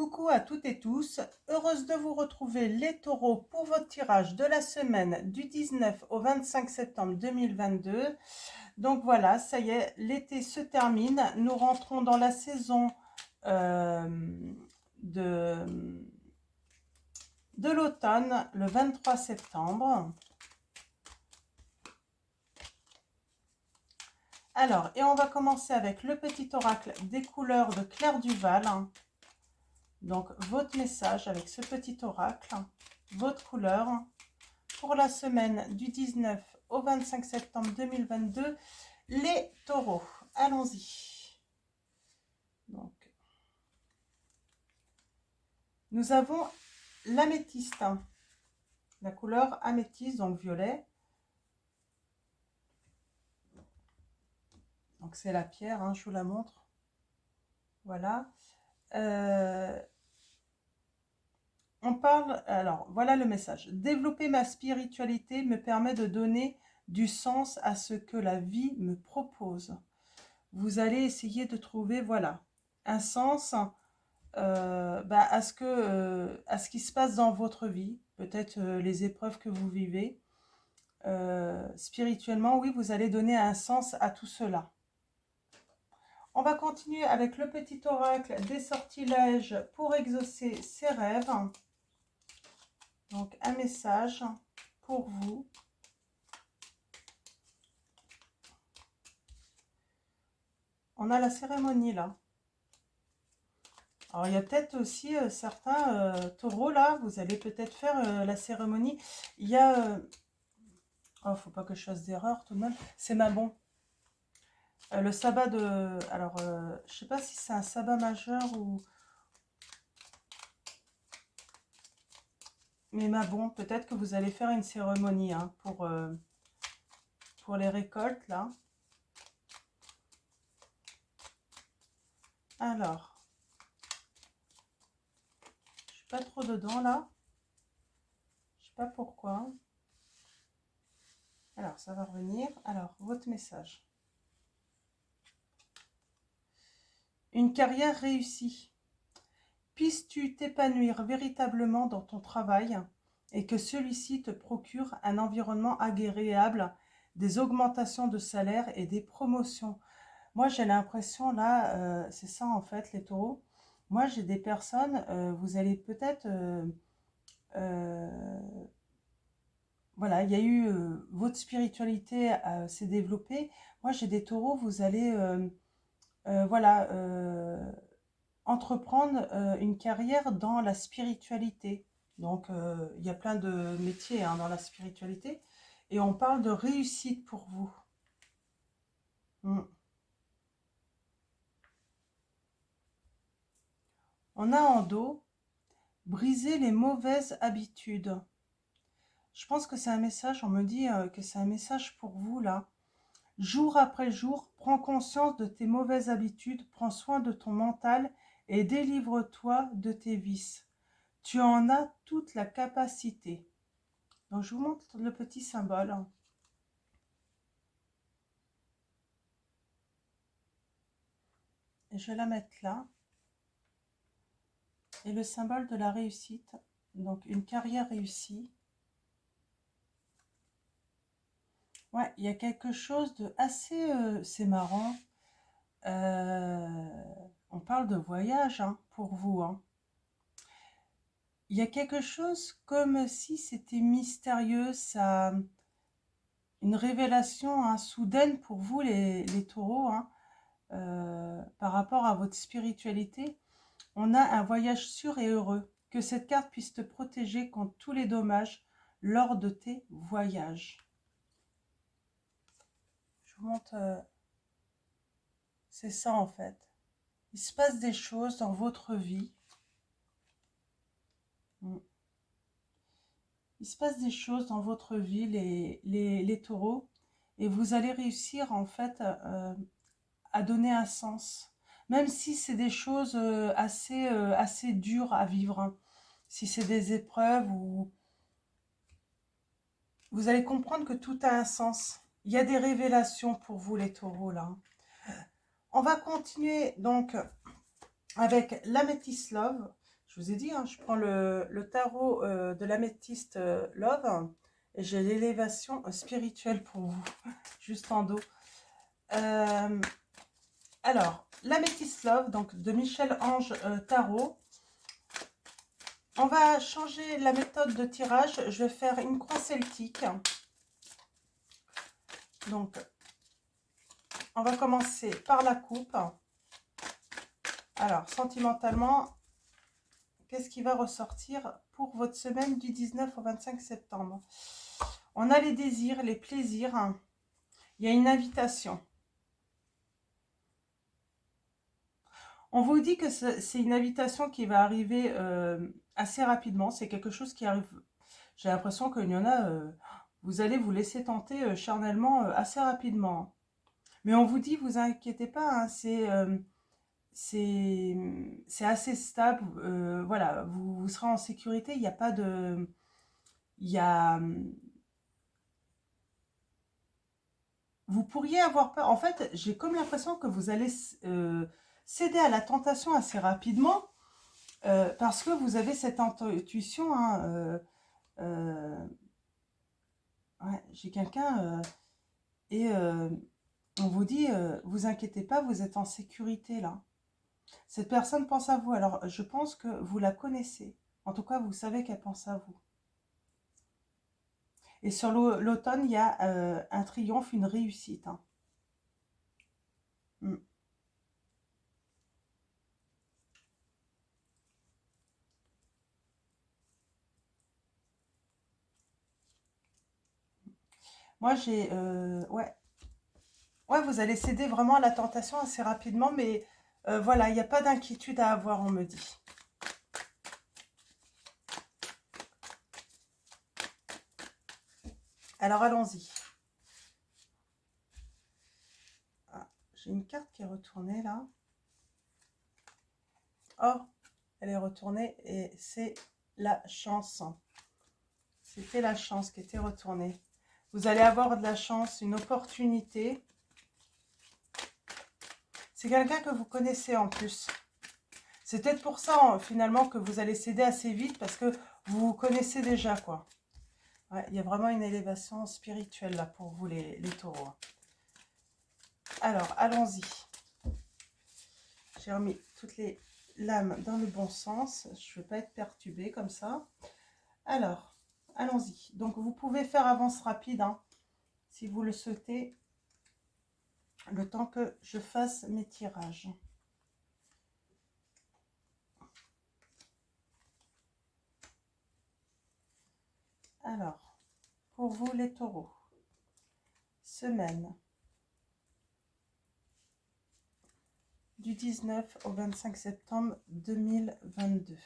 Coucou à toutes et tous, heureuse de vous retrouver les taureaux pour votre tirage de la semaine du 19 au 25 septembre 2022. Donc voilà, ça y est, l'été se termine, nous rentrons dans la saison euh, de, de l'automne le 23 septembre. Alors, et on va commencer avec le petit oracle des couleurs de Claire Duval. Donc, votre message avec ce petit oracle, votre couleur, pour la semaine du 19 au 25 septembre 2022, les taureaux. Allons-y. Donc, nous avons l'améthyste, la couleur améthyste, donc violet. Donc, c'est la pierre, hein, je vous la montre. Voilà. On parle, alors voilà le message. Développer ma spiritualité me permet de donner du sens à ce que la vie me propose. Vous allez essayer de trouver, voilà, un sens à ce qui se passe dans votre vie, peut-être les épreuves que vous vivez. Spirituellement, oui, vous allez donner un sens à tout cela. On va continuer avec le petit oracle des sortilèges pour exaucer ses rêves. Donc, un message pour vous. On a la cérémonie là. Alors, il y a peut-être aussi certains taureaux là, vous allez peut-être faire la cérémonie. Il y a... oh, faut pas que je fasse d'erreur tout de même. C'est Mabon. Le sabbat de... Alors, je sais pas si c'est un sabbat majeur ou... Mais Mabon, peut-être que vous allez faire une cérémonie hein, pour les récoltes là. Alors, je suis pas trop dedans là. Je sais pas pourquoi. Alors, ça va revenir. Alors, votre message. Une carrière réussie. Puisses-tu t'épanouir véritablement dans ton travail et que celui-ci te procure un environnement agréable, des augmentations de salaire et des promotions. Moi, j'ai l'impression, là, c'est ça en fait, les taureaux. Moi, j'ai des personnes, vous allez peut-être... voilà, il y a eu... votre spiritualité s'est développée. Moi, j'ai des taureaux, vous allez... voilà... entreprendre une carrière dans la spiritualité. Donc, il y a plein de métiers hein, dans la spiritualité. Et on parle de réussite pour vous. On a en dos, briser les mauvaises habitudes. Je pense que c'est un message, on me dit que c'est un message pour vous là. Jour après jour, prends conscience de tes mauvaises habitudes, prends soin de ton mental et délivre-toi de tes vices. Tu en as toute la capacité. Donc, je vous montre le petit symbole. Et je vais la mettre là. Et le symbole de la réussite. Donc, une carrière réussie. Ouais, il y a quelque chose de assez... c'est marrant. On parle de voyage hein, pour vous. Hein. Il y a quelque chose comme si c'était mystérieux, ça, une révélation hein, soudaine pour vous les taureaux, hein, par rapport à votre spiritualité. On a un voyage sûr et heureux. Que cette carte puisse te protéger contre tous les dommages lors de tes voyages. Je vous montre, c'est ça en fait. Il se passe des choses dans votre vie. Il se passe des choses dans votre vie, les taureaux, et vous allez réussir en fait à donner un sens. Même si c'est des choses assez dures à vivre. Hein. Si c'est des épreuves, ou vous allez comprendre que tout a un sens. Il y a des révélations pour vous les taureaux là. On va continuer donc avec l'améthyste love. vous ai dit, hein, je prends le tarot de l'améthyste Love et j'ai l'élévation spirituelle pour vous, juste en dos. Alors, l'améthyste Love, donc de Michel-Ange Tarot. On va changer la méthode de tirage. Je vais faire une croix celtique. Donc, on va commencer par la coupe. Alors, sentimentalement, qu'est-ce qui va ressortir pour votre semaine du 19 au 25 septembre? On a les désirs, les plaisirs. Il y a une invitation. On vous dit que c'est une invitation qui va arriver assez rapidement. C'est quelque chose qui arrive. J'ai l'impression qu'il y en a, vous allez vous laisser tenter charnellement assez rapidement. Mais on vous dit, vous inquiétez pas, hein, c'est assez stable. Voilà, vous serez en sécurité. Il n'y a pas de... Il y a... Vous pourriez avoir peur. En fait, j'ai comme l'impression que vous allez céder à la tentation assez rapidement parce que vous avez cette intuition. Hein, ouais, j'ai quelqu'un et on vous dit, vous inquiétez pas, vous êtes en sécurité là. Cette personne pense à vous. Alors, je pense que vous la connaissez. En tout cas, vous savez qu'elle pense à vous. Et sur l'automne, il y a un triomphe, une réussite. Hein. Mm. Moi, j'ai... ouais. Ouais, vous allez céder vraiment à la tentation assez rapidement, mais voilà, il n'y a pas d'inquiétude à avoir, on me dit. Alors, allons-y. Ah, j'ai une carte qui est retournée, là. Oh, elle est retournée et c'est la chance. C'était la chance qui était retournée. Vous allez avoir de la chance, une opportunité. C'est quelqu'un que vous connaissez en plus. C'est peut-être pour ça, finalement, que vous allez céder assez vite, parce que vous vous connaissez déjà, quoi. Ouais, il y a vraiment une élévation spirituelle, là, pour vous, les taureaux. Alors, allons-y. J'ai remis toutes les lames dans le bon sens. Je ne veux pas être perturbée comme ça. Alors, allons-y. Donc, vous pouvez faire avance rapide, hein, si vous le souhaitez, le temps que je fasse mes tirages. Alors, pour vous les taureaux, semaine du 19 au 25 septembre 2022.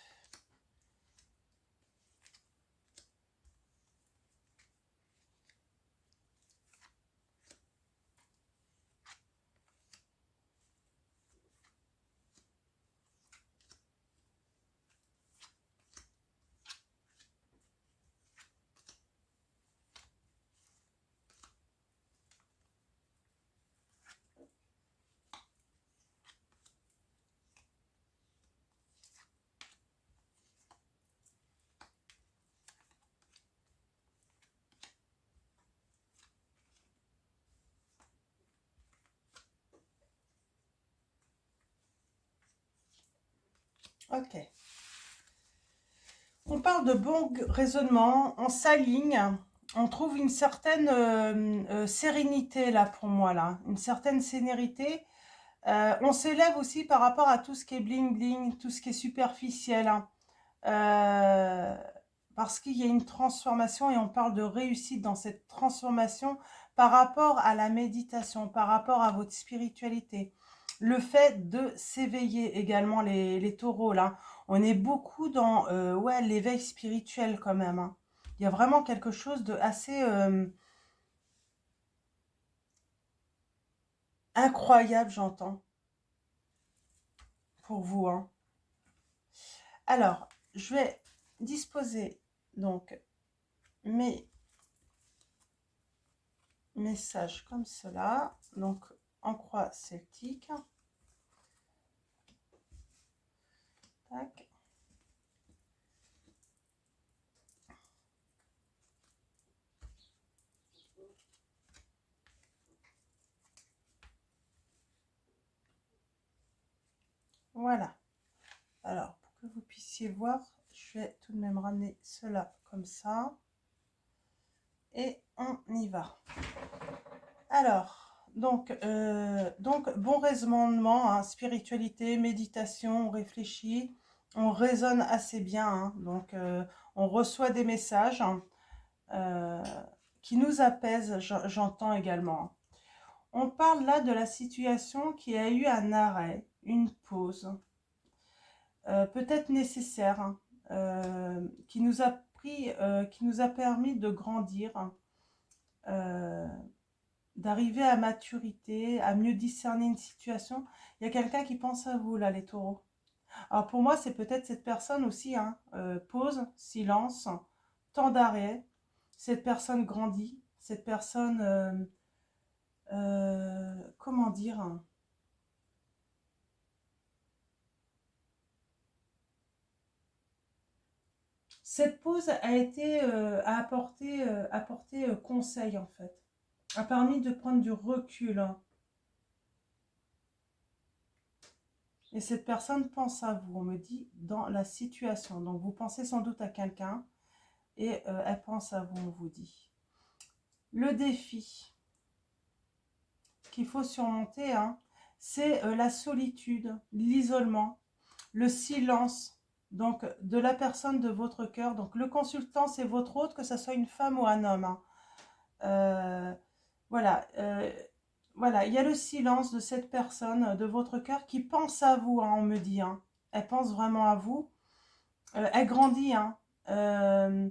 Ok. On parle de bon raisonnement, on s'aligne, on trouve une certaine sérénité là pour moi, là, une certaine sérénité. On s'élève aussi par rapport à tout ce qui est bling bling, tout ce qui est superficiel. Hein. Parce qu'il y a une transformation et on parle de réussite dans cette transformation par rapport à la méditation, par rapport à votre spiritualité. Le fait de s'éveiller également, les taureaux, là. On est beaucoup dans ouais, l'éveil spirituel quand même. Hein. Il y a vraiment quelque chose de assez incroyable, j'entends, pour vous. Hein. Alors, je vais disposer donc mes messages comme cela. Donc, en croix celtique. Tac. Voilà. Alors, pour que vous puissiez voir, je vais tout de même ramener cela comme ça. Et on y va. Alors, donc bon raisonnement, hein, spiritualité, méditation, on réfléchit, on raisonne assez bien, hein, donc on reçoit des messages euh, qui nous apaisent, j'entends également, hein. On parle là de la situation qui a eu un arrêt, une pause, peut-être nécessaire, hein, qui nous a permis de grandir, hein, d'arriver à maturité, à mieux discerner une situation. Il y a quelqu'un qui pense à vous là, les taureaux. Alors pour moi, c'est peut-être cette personne aussi, hein, pause, silence, temps d'arrêt. Cette personne grandit, cette personne, comment dire, hein, cette pause a été, apporté conseil en fait, a permis de prendre du recul, hein. Et cette personne pense à vous, on me dit, dans la situation. Donc vous pensez sans doute à quelqu'un et elle pense à vous, on vous dit. Le défi qu'il faut surmonter, hein, c'est la solitude, l'isolement, le silence, donc de la personne de votre cœur. Donc le consultant, c'est votre hôte, que ce soit une femme ou un homme, hein. Euh, voilà, voilà, il y a le silence de cette personne de votre cœur qui pense à vous, hein, on me dit, hein. Elle pense vraiment à vous. Elle grandit, hein. Euh,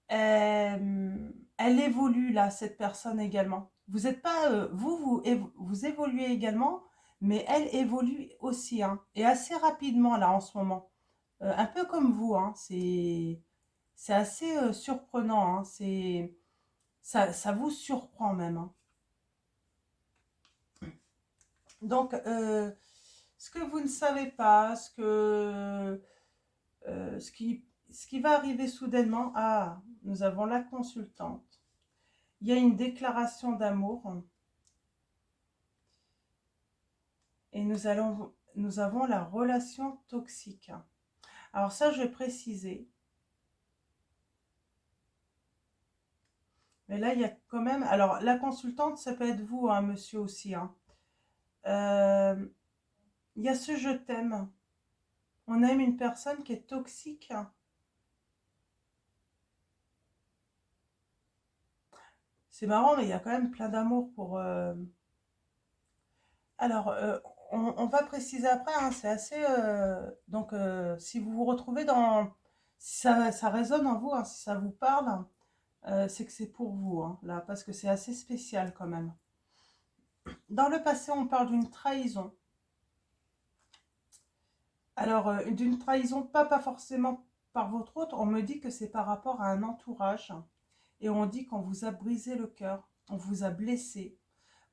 elle évolue là, cette personne également. Vous êtes pas, vous évoluez également, mais elle évolue aussi, hein, et assez rapidement là en ce moment. Un peu comme vous, hein. C'est assez surprenant, hein. Ça vous surprend même, hein. Donc, ce que vous ne savez pas, ce qui va arriver soudainement, ah, nous avons la consultante. Il y a une déclaration d'amour et nous avons la relation toxique. Alors ça, je vais préciser. Mais là, il y a quand même... Alors, la consultante, ça peut être vous, hein, monsieur aussi, hein. Euh, il y a ce je t'aime. On aime une personne qui est toxique. C'est marrant, mais il y a quand même plein d'amour pour... Alors, on va préciser après, hein, c'est assez... donc, si vous vous retrouvez dans... Si ça résonne en vous, hein, si ça vous parle, c'est que c'est pour vous, hein, là, parce que c'est assez spécial quand même. Dans le passé, on parle d'une trahison. Alors, d'une trahison, pas forcément par votre hôte, on me dit que c'est par rapport à un entourage. Et on dit qu'on vous a brisé le cœur, on vous a blessé.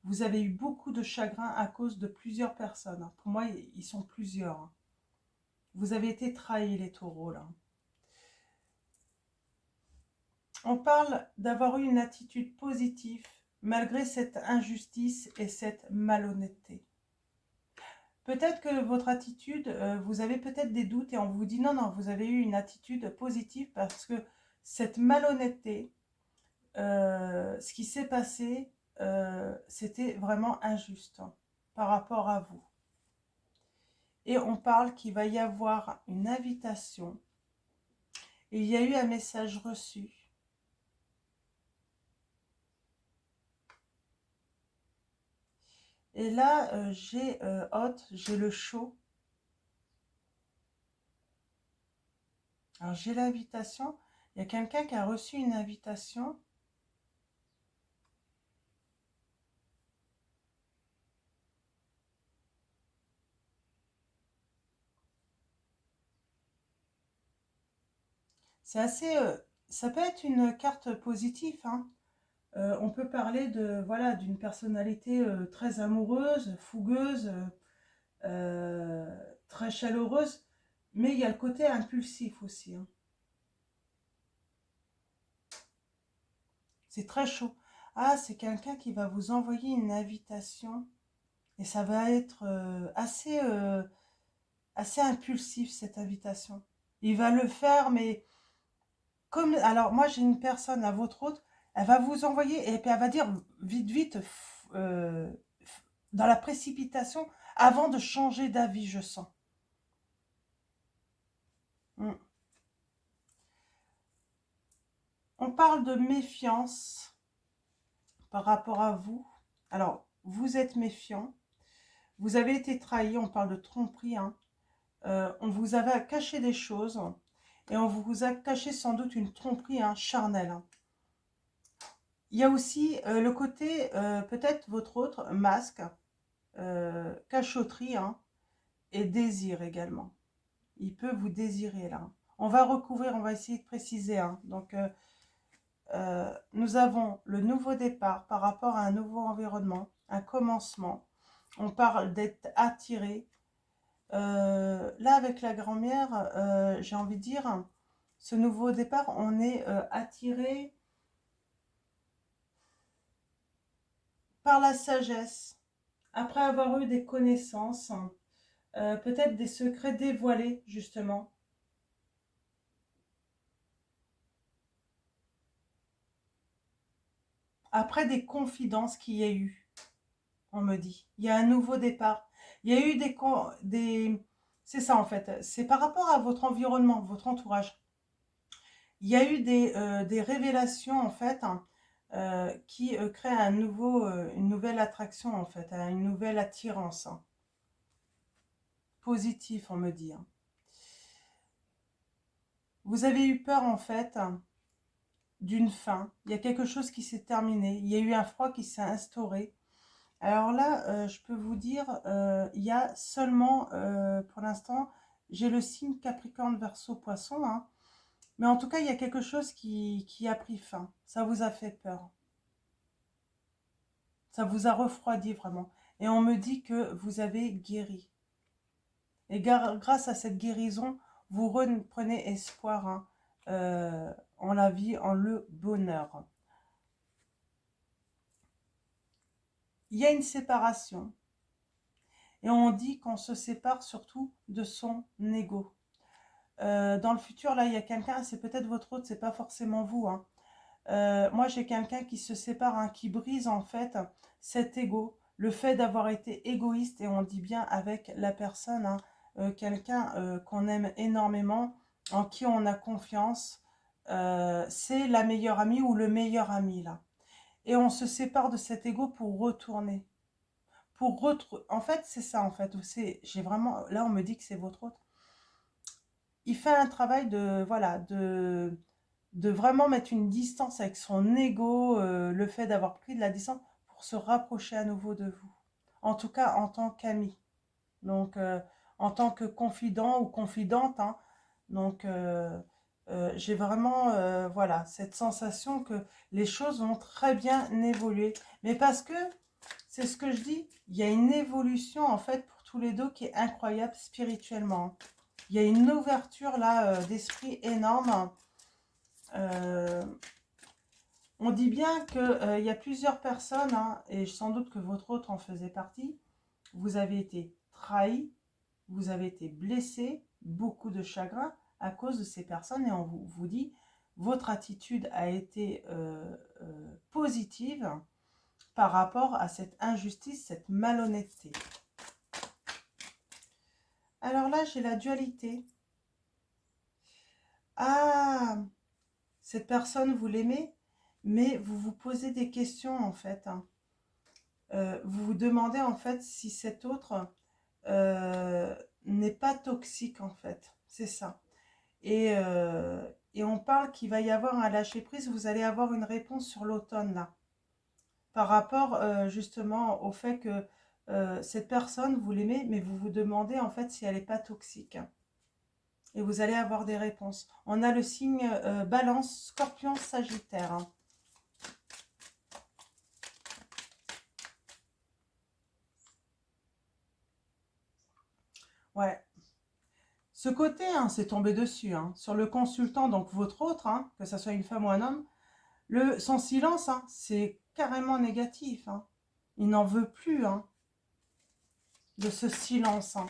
Vous avez eu beaucoup de chagrin à cause de plusieurs personnes. Pour moi, ils sont plusieurs, hein. Vous avez été trahis, les taureaux, là. On parle d'avoir eu une attitude positive malgré cette injustice et cette malhonnêteté. Peut-être que votre attitude, vous avez peut-être des doutes et on vous dit non, non, vous avez eu une attitude positive parce que cette malhonnêteté, ce qui s'est passé, c'était vraiment injuste, hein, par rapport à vous. Et on parle qu'il va y avoir une invitation. Et il y a eu un message reçu. Et là, j'ai j'ai le chaud. Alors j'ai l'invitation. Il y a quelqu'un qui a reçu une invitation. C'est assez... ça peut être une carte positive, hein. On peut parler de voilà d'une personnalité très amoureuse, fougueuse, très chaleureuse, mais il y a le côté impulsif aussi, hein. C'est très chaud. Ah, c'est quelqu'un qui va vous envoyer une invitation et ça va être assez... assez impulsif, cette invitation. Il va le faire, mais comme... Alors, moi, j'ai une personne, la vôtre autre, elle va vous envoyer, et puis elle va dire vite, vite, dans la précipitation, avant de changer d'avis, je sens. Mm. On parle de méfiance par rapport à vous. Alors, vous êtes méfiant. Vous avez été trahi, on parle de tromperie. Hein. On vous avait caché des choses. Et on vous a caché sans doute une tromperie charnelle. Hein. Il y a aussi le côté, peut-être votre autre, masque, cachotterie et désir également. Il peut vous désirer là. On va recouvrir, on va essayer de préciser. Hein. Donc, nous avons le nouveau départ par rapport à un nouveau environnement, un commencement. On parle d'être attiré. Là, avec la grand-mère, j'ai envie de dire, ce nouveau départ, on est attiré par la sagesse, après avoir eu des connaissances, peut-être des secrets dévoilés, justement. Après des confidences qu'il y a eu, on me dit. Il y a un nouveau départ. Il y a eu des... C'est ça, en fait. C'est par rapport à votre environnement, votre entourage. Il y a eu des révélations, en fait, qui créent une nouvelle attraction, en fait, une nouvelle attirance. Positif, on me dit. Hein. Vous avez eu peur, en fait, d'une fin. Il y a quelque chose qui s'est terminé. Il y a eu un froid qui s'est instauré. Alors là, je peux vous dire, il y a seulement, pour l'instant, j'ai le signe Capricorne, Verseau, Poisson. Hein. Mais en tout cas, il y a quelque chose qui a pris fin. Ça vous a fait peur. Ça vous a refroidi vraiment. Et on me dit que vous avez guéri. Et grâce à cette guérison, vous reprenez espoir en la vie, en le bonheur. Il y a une séparation. Et on dit qu'on se sépare surtout de son ego. Dans le futur, là, il y a quelqu'un, c'est peut-être votre autre, c'est pas forcément vous. Hein. Moi, j'ai quelqu'un qui se sépare, hein, qui brise en fait cet ego, le fait d'avoir été égoïste, et on dit bien avec la personne, hein, quelqu'un qu'on aime énormément, en qui on a confiance, c'est la meilleure amie ou le meilleur ami là. Et on se sépare de cet ego pour retourner. En fait, c'est ça en fait. J'ai vraiment, là, on me dit que c'est votre autre. Il fait un travail de, voilà, de vraiment mettre une distance avec son ego, le fait d'avoir pris de la distance pour se rapprocher à nouveau de vous. En tout cas, en tant qu'ami. Donc, en tant que confident ou confidente. Hein. Donc, j'ai vraiment, voilà, cette sensation que les choses vont très bien évoluer. Mais parce que, c'est ce que je dis, il y a une évolution, en fait, pour tous les deux qui est incroyable spirituellement. Il y a une ouverture, là, d'esprit énorme. On dit bien qu'il y a plusieurs personnes, hein, et sans doute que votre autre en faisait partie. Vous avez été trahi, vous avez été blessé, beaucoup de chagrin à cause de ces personnes. Et on vous dit, votre attitude a été positive par rapport à cette injustice, cette malhonnêteté. Alors là, j'ai la dualité. Ah, cette personne, vous l'aimez, mais vous vous posez des questions en fait. Hein. Vous vous demandez en fait si cet autre n'est pas toxique en fait. C'est ça. Et on parle qu'il va y avoir un lâcher-prise. Vous allez avoir une réponse sur l'automne là. Par rapport justement au fait que cette personne, vous l'aimez, mais vous vous demandez en fait si elle n'est pas toxique. Hein. Et vous allez avoir des réponses. On a le signe Balance, Scorpion, Sagittaire. Hein. Ouais. Ce côté, hein, c'est tombé dessus. Hein. Sur le consultant, donc votre autre, hein, que ce soit une femme ou un homme, son silence, hein, c'est carrément négatif. Hein. Il n'en veut plus hein, de ce silence. Hein.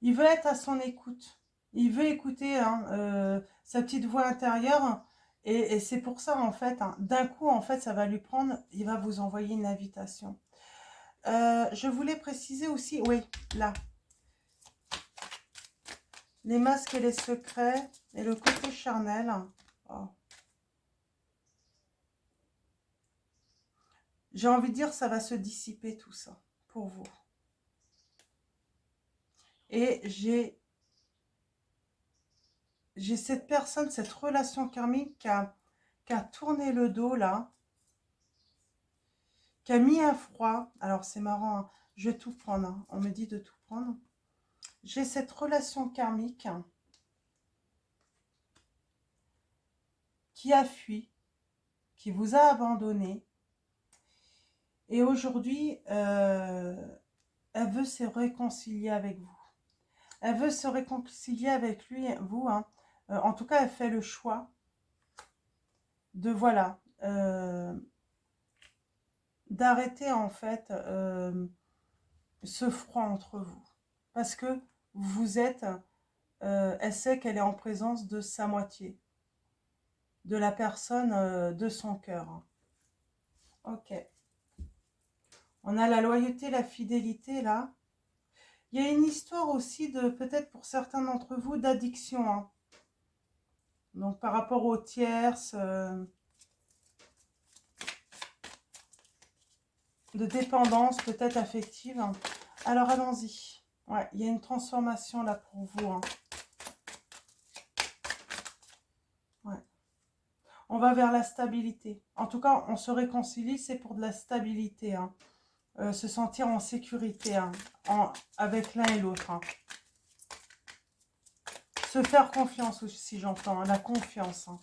Il veut être à son écoute. Il veut écouter hein, sa petite voix intérieure. Et c'est pour ça, en fait, hein, d'un coup, en fait, ça va lui prendre, il va vous envoyer une invitation. Je voulais préciser aussi, oui, là, les masques et les secrets et le côté charnel. Oh. J'ai envie de dire, ça va se dissiper tout ça pour vous. Et j'ai cette personne, cette relation karmique qui a tourné le dos là, qui a mis un froid. Alors c'est marrant, hein, je vais tout prendre, hein, on me dit de tout prendre. J'ai cette relation karmique qui a fui, qui vous a abandonné. Et aujourd'hui, elle veut se réconcilier avec vous. Elle veut se réconcilier avec lui, vous. Hein. En tout cas, elle fait le choix de, voilà, d'arrêter en fait ce froid entre vous. Parce que vous êtes, elle sait qu'elle est en présence de sa moitié, de la personne de son cœur. Ok. On a la loyauté, la fidélité là. Il y a une histoire aussi de, peut-être pour certains d'entre vous, d'addiction. Hein. Donc par rapport aux tierces, de dépendance peut-être affective. Hein. Alors allons-y. Ouais, il y a une transformation là pour vous. Hein. Ouais. On va vers la stabilité. En tout cas, on se réconcilie, c'est pour de la stabilité. Hein. Se sentir en sécurité hein, avec l'un et l'autre. Hein. Se faire confiance aussi, si j'entends. Hein, la confiance. Hein.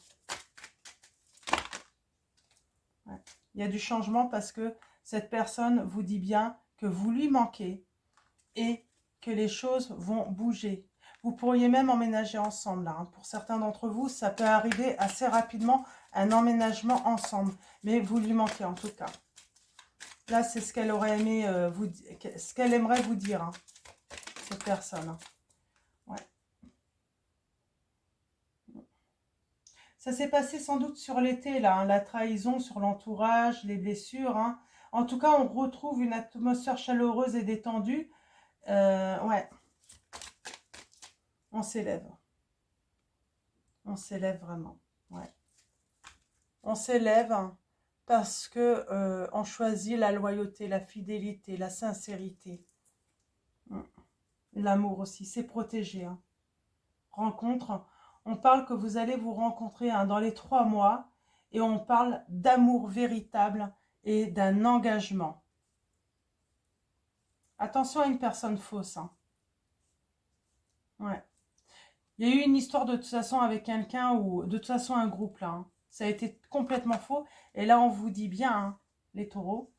Ouais. Il y a du changement parce que cette personne vous dit bien que vous lui manquez et que les choses vont bouger. Vous pourriez même emménager ensemble. Là, hein. Pour certains d'entre vous, ça peut arriver assez rapidement, un emménagement ensemble. Mais vous lui manquez en tout cas. Là, c'est ce qu'elle aurait aimé ce qu'elle aimerait vous dire, hein, cette personne. Hein. Ouais. Ça s'est passé sans doute sur l'été, là, hein, la trahison sur l'entourage, les blessures. Hein. En tout cas, on retrouve une atmosphère chaleureuse et détendue. Ouais. On s'élève. On s'élève vraiment. Ouais. On s'élève parce que on choisit la loyauté, la fidélité, la sincérité. L'amour aussi, c'est protégé. Hein. Rencontre, on parle que vous allez vous rencontrer hein, dans les 3 mois et on parle d'amour véritable et d'un engagement. Attention à une personne fausse. Hein. Ouais. Il y a eu une histoire de toute façon avec quelqu'un ou de toute façon un groupe là. Hein. Ça a été complètement faux. Et là, on vous dit bien, hein, les taureaux,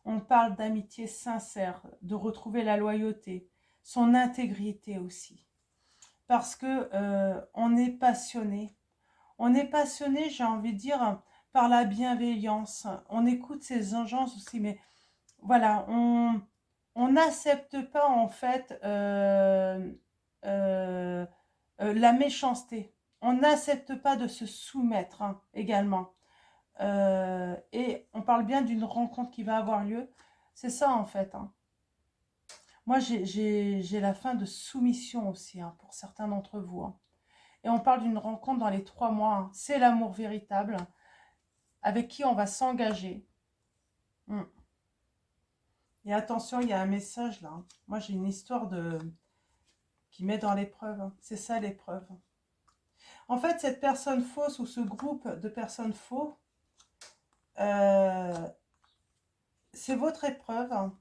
on parle d'amitié sincère, de retrouver la loyauté, son intégrité aussi. Parce que on est passionné. On est passionné, j'ai envie de dire, par la bienveillance. On écoute ses engences aussi, mais voilà, on n'accepte pas en fait la méchanceté. On n'accepte pas de se soumettre hein, également. Et on parle bien d'une rencontre qui va avoir lieu. C'est ça en fait. Hein. Moi, j'ai la fin de soumission aussi hein, pour certains d'entre vous. Hein. Et on parle d'une rencontre dans les 3 mois. Hein. C'est l'amour véritable avec qui on va s'engager. Et attention, il y a un message là. Hein. Moi, j'ai une histoire qui met dans l'épreuve. Hein. C'est ça l'épreuve. En fait, cette personne fausse ou ce groupe de personnes faux, c'est votre épreuve. Hein.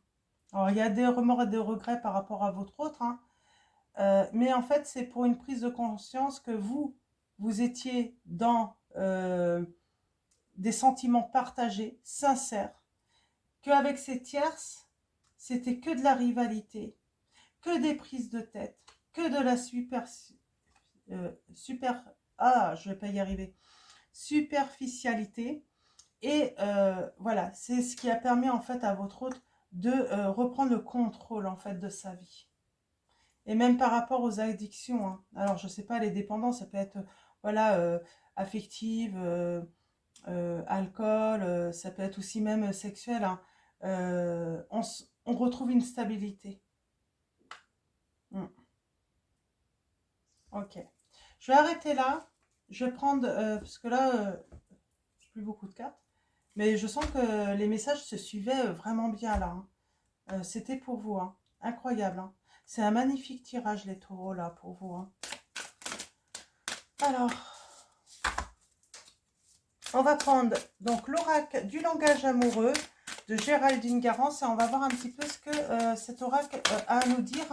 Alors, il y a des remords et des regrets par rapport à votre autre. Hein. Mais en fait, c'est pour une prise de conscience que vous étiez dans des sentiments partagés, sincères, qu'avec ces tierces, c'était que de la rivalité, que des prises de tête, que de la je vais pas y arriver, superficialité. Et voilà, c'est ce qui a permis en fait à votre hôte de reprendre le contrôle en fait de sa vie. Et même par rapport aux addictions, hein. Alors, je sais pas, les dépendances, ça peut être, voilà, affective, alcool, ça peut être aussi même sexuel, hein. On retrouve une stabilité. Mm. Ok. Je vais arrêter là. Je vais prendre, parce que là, j'ai plus beaucoup de cartes. Mais je sens que les messages se suivaient vraiment bien là, hein. C'était pour vous, hein. Incroyable, hein. C'est un magnifique tirage, les taureaux, là, pour vous, hein. Alors, on va prendre donc l'oracle du langage amoureux de Géraldine Garance et on va voir un petit peu ce que cet oracle a à nous dire.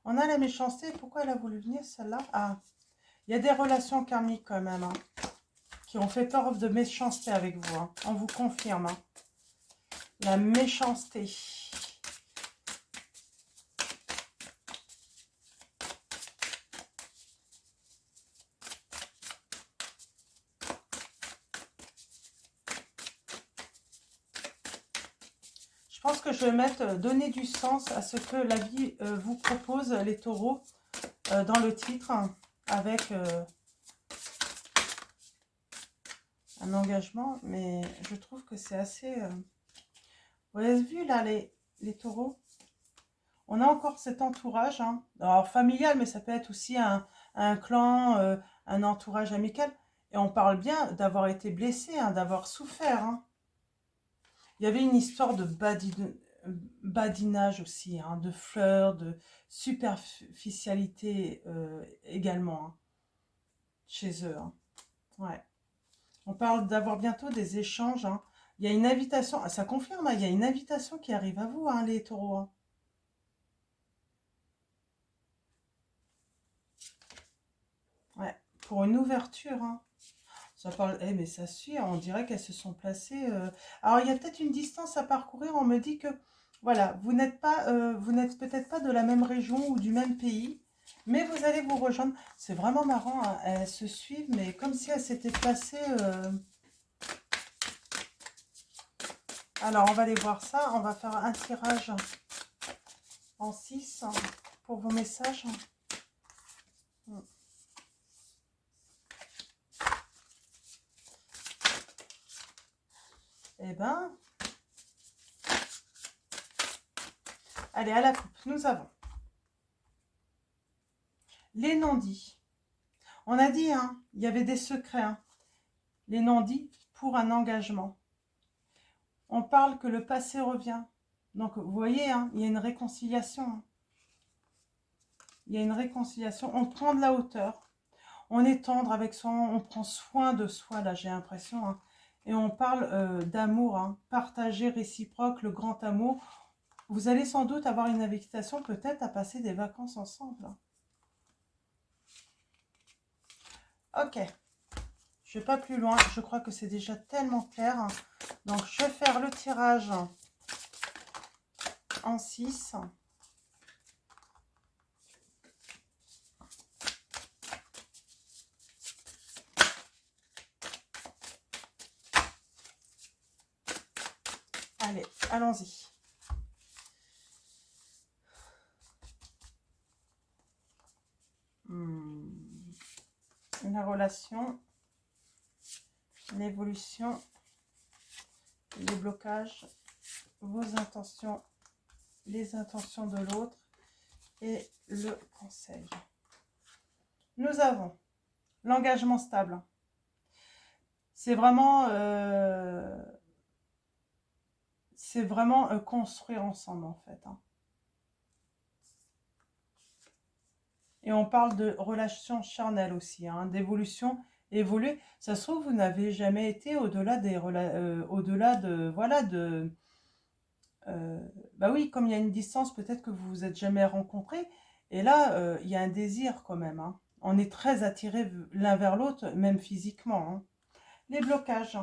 On a la méchanceté. Pourquoi elle a voulu venir, celle-là? Ah, il y a des relations karmiques quand même, hein, qui ont fait preuve de méchanceté avec vous, hein. On vous confirme, hein. La méchanceté. Je pense que je vais mettre donner du sens à ce que la vie vous propose, les taureaux, dans le titre, hein, avec un engagement, mais je trouve que c'est assez... Vous avez vu là les taureaux? On a encore cet entourage, hein, alors familial, mais ça peut être aussi un clan, un entourage amical. Et on parle bien d'avoir été blessé, hein, d'avoir souffert, hein. Il y avait une histoire de badinage aussi, hein, de fleurs, de superficialité également, hein, chez eux, hein. Ouais. On parle d'avoir bientôt des échanges, hein. Il y a une invitation, ah, ça confirme, hein, il y a une invitation qui arrive à vous, hein, les taureaux, hein. Ouais, pour une ouverture, hein. Ça parle, mais ça suit, on dirait qu'elles se sont placées. Alors, il y a peut-être une distance à parcourir. On me dit que, voilà, vous n'êtes peut-être pas de la même région ou du même pays, mais vous allez vous rejoindre. C'est vraiment marrant, hein. Elles se suivent, mais comme si elles s'étaient placées. Alors, on va aller voir ça. On va faire un tirage en 6 pour vos messages. Eh ben, allez, à la coupe, nous avons les non-dits. On a dit, hein, il y avait des secrets, hein. Les non-dits pour un engagement. On parle que le passé revient. Donc, vous voyez, hein, il y a une réconciliation, hein. Il y a une réconciliation. On prend de la hauteur. On est tendre avec soi. On prend soin de soi, là, j'ai l'impression, hein. Et on parle d'amour, hein, partagé, réciproque, le grand amour. Vous allez sans doute avoir une invitation peut-être à passer des vacances ensemble, hein. Ok, je ne vais pas plus loin. Je crois que c'est déjà tellement clair, hein. Donc, je vais faire le tirage en 6. Allez, allons-y. La relation, l'évolution, les blocages, vos intentions, les intentions de l'autre et le conseil. Nous avons l'engagement stable. C'est vraiment, construire ensemble en fait, hein. Et on parle de relations charnelles aussi, hein, d'évolution, évoluer. Ça se trouve, vous n'avez jamais été au-delà au-delà de, voilà, bah oui, comme il y a une distance, peut-être que vous vous êtes jamais rencontrés. Et là, il y a un désir quand même, hein. On est très attirés l'un vers l'autre, même physiquement, hein. Les blocages.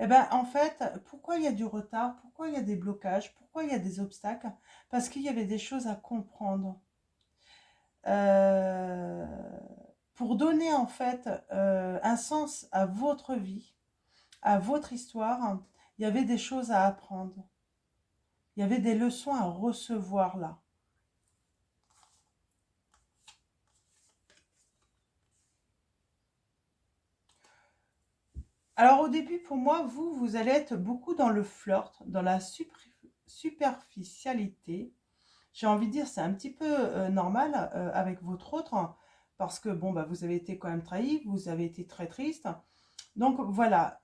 Eh ben, en fait, pourquoi il y a du retard? Pourquoi il y a des blocages? Pourquoi il y a des obstacles? Parce qu'il y avait des choses à comprendre. Euh, pour donner en fait un sens à votre vie, à votre histoire, il y avait des choses à apprendre. Il y avait des leçons à recevoir là. Alors au début, pour moi, vous allez être beaucoup dans le flirt, dans la superficialité. J'ai envie de dire, c'est un petit peu normal avec votre autre, hein, parce que bon, bah, vous avez été quand même trahi, vous avez été très triste. Donc voilà,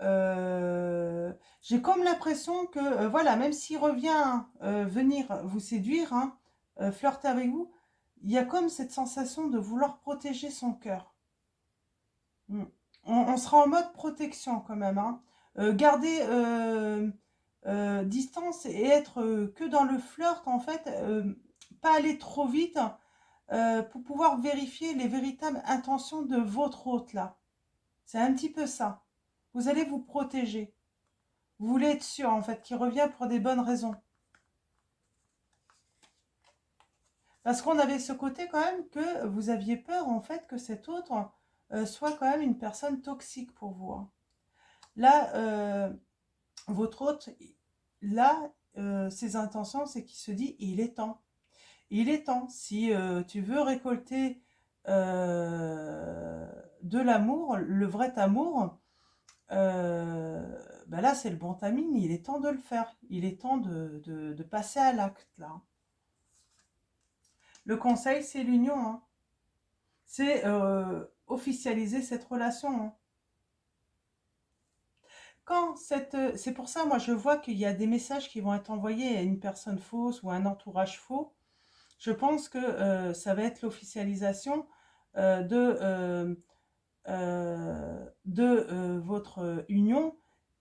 j'ai comme l'impression que, voilà, même s'il revient venir vous séduire, hein, flirter avec vous, il y a comme cette sensation de vouloir protéger son cœur. Mm. On sera en mode protection quand même, hein. Garder distance et être que dans le flirt, en fait, pas aller trop vite pour pouvoir vérifier les véritables intentions de votre hôte là. C'est un petit peu ça. Vous allez vous protéger. Vous voulez être sûr, en fait, qu'il revient pour des bonnes raisons. Parce qu'on avait ce côté quand même que vous aviez peur, en fait, que cet autre soit quand même une personne toxique pour vous, hein. Là, votre hôte, là, ses intentions, c'est qu'il se dit, il est temps. Il est temps. Si tu veux récolter de l'amour, le vrai amour, ben là, c'est le bon timing, il est temps de le faire. Il est temps de passer à l'acte, là. Le conseil, c'est l'union, hein. C'est officialiser cette relation, hein. C'est pour ça, moi, je vois qu'il y a des messages qui vont être envoyés à une personne fausse ou à un entourage faux. Je pense que ça va être l'officialisation de votre union,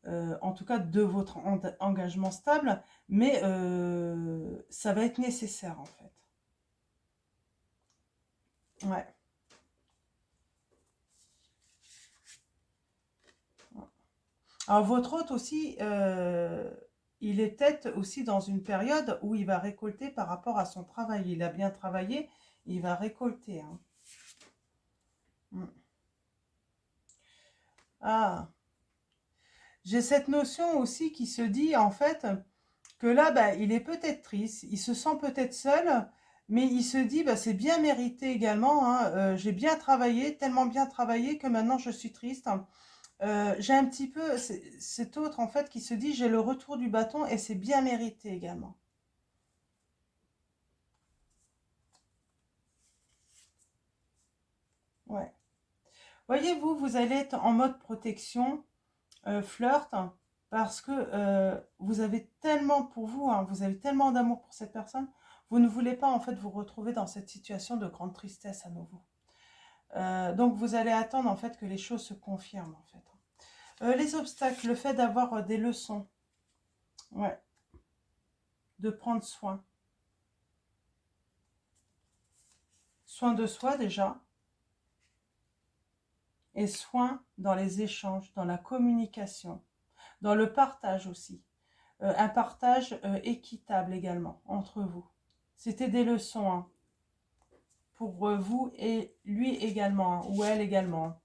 en tout cas de votre engagement stable, mais ça va être nécessaire en fait. Ouais. Alors votre hôte aussi, il est peut-être aussi dans une période où il va récolter par rapport à son travail. Il a bien travaillé, il va récolter, hein. Mm. Ah, j'ai cette notion aussi qui se dit en fait que là, bah, il est peut-être triste, il se sent peut-être seul, mais il se dit, bah, c'est bien mérité également, hein, j'ai bien travaillé, tellement bien travaillé que maintenant je suis triste. J'ai un petit peu cet autre en fait qui se dit, j'ai le retour du bâton et c'est bien mérité également. Ouais. Voyez-vous, vous allez être en mode protection, flirt, hein, parce que vous avez tellement pour vous, hein, vous avez tellement d'amour pour cette personne, vous ne voulez pas en fait vous retrouver dans cette situation de grande tristesse à nouveau. Donc vous allez attendre en fait que les choses se confirment en fait. Les obstacles, le fait d'avoir des leçons, ouais, de prendre soin de soi déjà, et soin dans les échanges, dans la communication, dans le partage aussi. Un partage équitable également entre vous. C'était des leçons, hein, pour vous et lui également, hein, ou elle également, hein.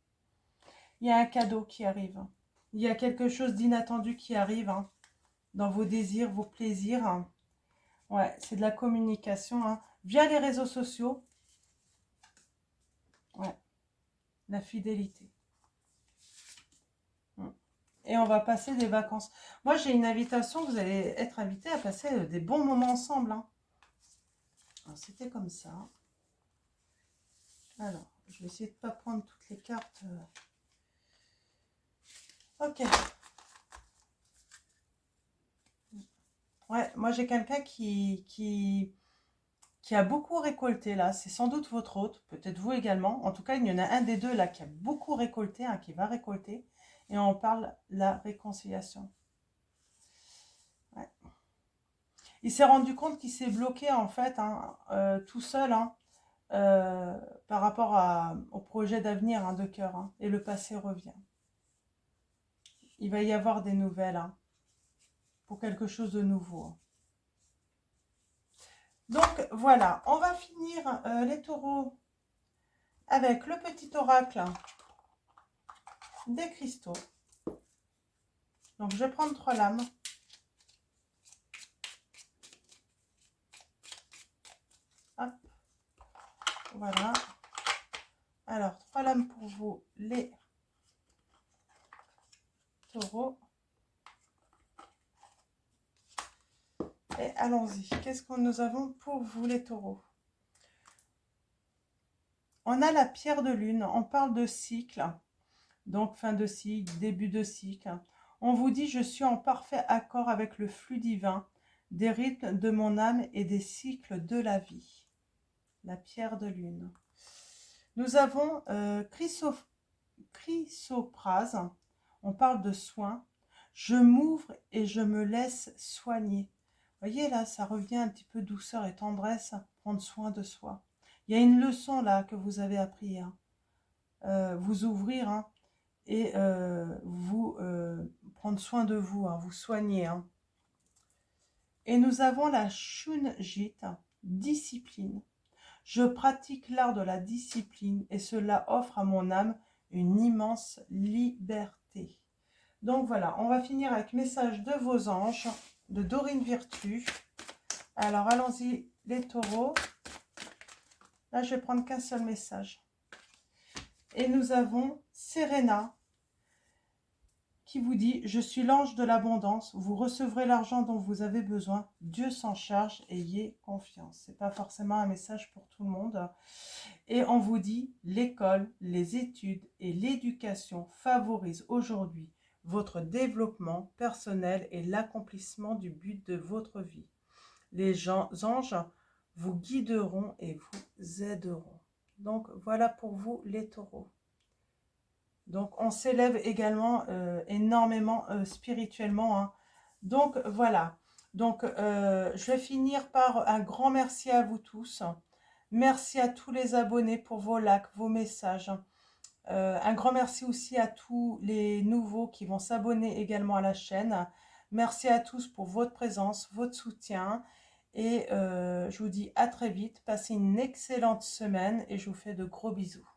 Il y a un cadeau qui arrive, hein. Il y a quelque chose d'inattendu qui arrive, hein, dans vos désirs, vos plaisirs, hein. Ouais, c'est de la communication, hein, via les réseaux sociaux. Ouais, la fidélité. Mm. Et on va passer des vacances. Moi, j'ai une invitation, vous allez être invité à passer des bons moments ensemble, hein. Alors, c'était comme ça. Alors, je vais essayer de ne pas prendre toutes les cartes. Ok. Ouais, moi j'ai quelqu'un qui a beaucoup récolté là. C'est sans doute votre hôte, peut-être vous également. En tout cas, il y en a un des deux là qui a beaucoup récolté, hein, qui va récolter. Et on parle la réconciliation. Ouais. Il s'est rendu compte qu'il s'est bloqué en fait, hein, tout seul, hein, par rapport au projet d'avenir, hein, de cœur, hein, et le passé revient. Il va y avoir des nouvelles, hein, pour quelque chose de nouveau, hein. Donc voilà, on va finir les taureaux avec le petit oracle des cristaux. Donc je vais prendre 3 lames. Voilà pour vous les taureaux. Et allons-y. Qu'est-ce que nous avons pour vous les taureaux? On a la pierre de lune. On parle de cycle. Donc fin de cycle, début de cycle. On vous dit, je suis en parfait accord avec le flux divin, des rythmes de mon âme et des cycles de la vie. La pierre de lune. Nous avons chrysoprase. On parle de soins. Je m'ouvre et je me laisse soigner. Vous voyez là, ça revient un petit peu douceur et tendresse, prendre soin de soi. Il y a une leçon là que vous avez appris. Hein. Vous ouvrir hein, et vous prendre soin de vous, hein, vous soigner. Hein. Et nous avons la Shunjit, discipline. Je pratique l'art de la discipline et cela offre à mon âme une immense liberté. Donc voilà, on va finir avec message de vos anges, de Dorine Virtue. Alors allons-y les taureaux. Là je vais prendre qu'un seul message. Et nous avons Serena qui vous dit, je suis l'ange de l'abondance, vous recevrez l'argent dont vous avez besoin, Dieu s'en charge, ayez confiance. Ce n'est pas forcément un message pour tout le monde. Et on vous dit, l'école, les études et l'éducation favorisent aujourd'hui votre développement personnel et l'accomplissement du but de votre vie. Les anges vous guideront et vous aideront. Donc voilà pour vous les taureaux. Donc on s'élève également énormément spirituellement. Hein. Donc voilà. Donc je vais finir par un grand merci à vous tous. Merci à tous les abonnés pour vos likes, vos messages. Un grand merci aussi à tous les nouveaux qui vont s'abonner également à la chaîne. Merci à tous pour votre présence, votre soutien. Et je vous dis à très vite. Passez une excellente semaine et je vous fais de gros bisous.